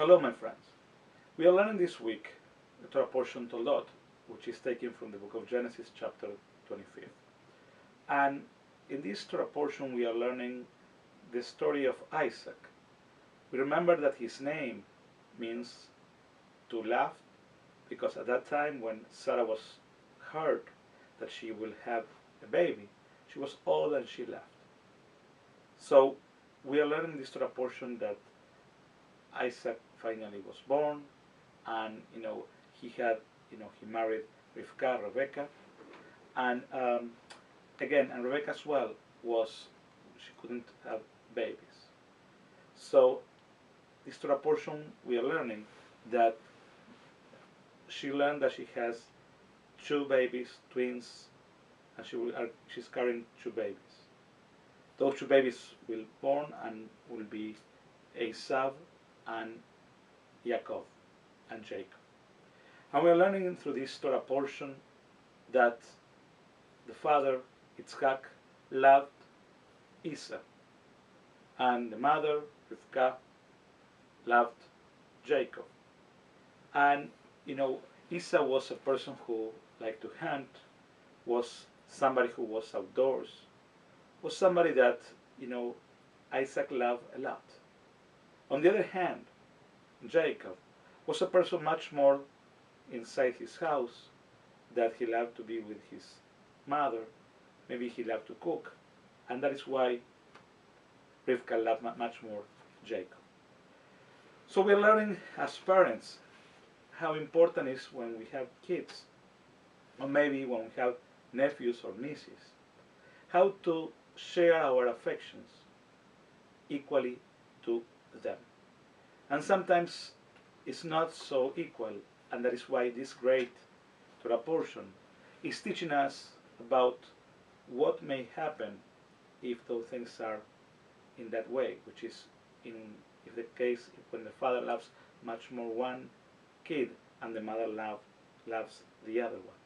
Hello, my friends. We are learning this week the Torah portion Toldot, which is taken from the book of Genesis, chapter 25. And in this Torah portion, we are learning the story of Isaac. We remember that his name means to laugh, because at that time when Sarah was heard that she will have a baby, she was old and she laughed. So we are learning this Torah portion that Isaac finally was born, and he had he married Rebecca, and and Rebecca as well she couldn't have babies. So this Torah portion we are learning that she learned that she has two babies, twins, and she's carrying two babies. Those two babies will born and will be Esau and Yaakov and Jacob. And we are learning through this Torah portion that the father, Yitzchak, loved Esau, and the mother, Rivka, loved Jacob. And Esau was a person who liked to hunt, was somebody who was outdoors, was somebody that Isaac loved a lot. On the other hand, Jacob was a person much more inside his house, that he loved to be with his mother. Maybe he loved to cook, and that is why Rivka loved much more Jacob. So we're learning as parents how important it is when we have kids, or maybe when we have nephews or nieces, how to share our affections equally to them. And sometimes it's not so equal, and that is why this great Torah portion is teaching us about what may happen if those things are in that way, which is if the case when the father loves much more one kid and the mother loves the other one.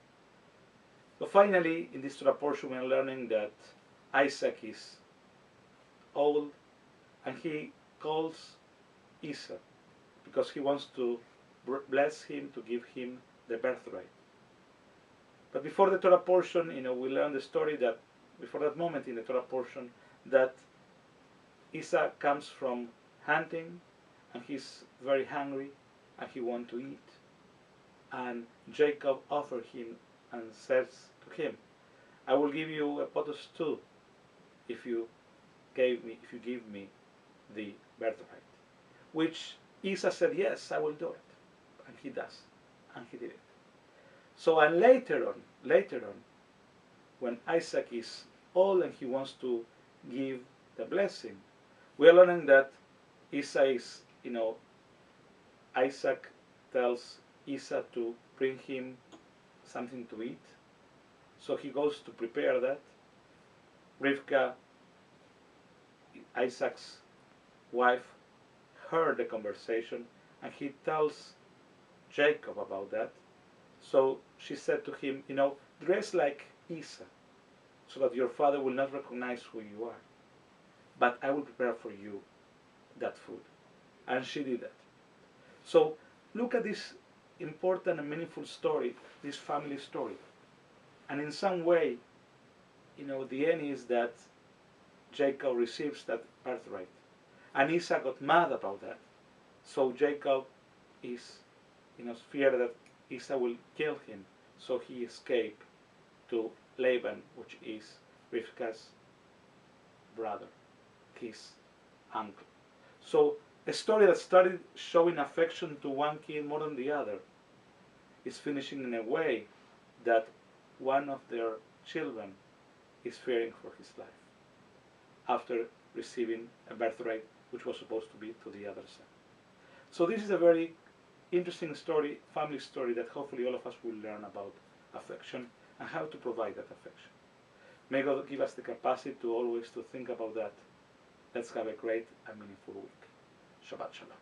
So finally, in this Torah portion, we are learning that Isaac is old, and he calls Esau because he wants to bless him, to give him the birthright. But before the Torah portion, we learn the story that before that moment in the Torah portion, that Esau comes from hunting, and he's very hungry, and he wants to eat. And Jacob offers him and says to him, "I will give you a pot of stew if you give me the birthright." Which Esau said, "Yes, I will do it," and he does, and he did it. So, and later on, when Isaac is old and he wants to give the blessing, we are learning that Isaac tells Esau to bring him something to eat. So he goes to prepare that. Rivka, Isaac's wife, heard the conversation, and he tells Jacob about that. So she said to him, dress like Esau, so that your father will not recognize who you are. But I will prepare for you that food. And she did that. So look at this important and meaningful story, this family story. And in some way, the end is that Jacob receives that birthright. And Esau got mad about that. So Jacob is fear that Esau will kill him. So he escaped to Laban, which is Rivka's brother, his uncle. So a story that started showing affection to one kid more than the other is finishing in a way that one of their children is fearing for his life after receiving a birthright which was supposed to be to the other son. So this is a very interesting story, family story, that hopefully all of us will learn about affection and how to provide that affection. May God give us the capacity to always to think about that. Let's have a great and meaningful week. Shabbat Shalom.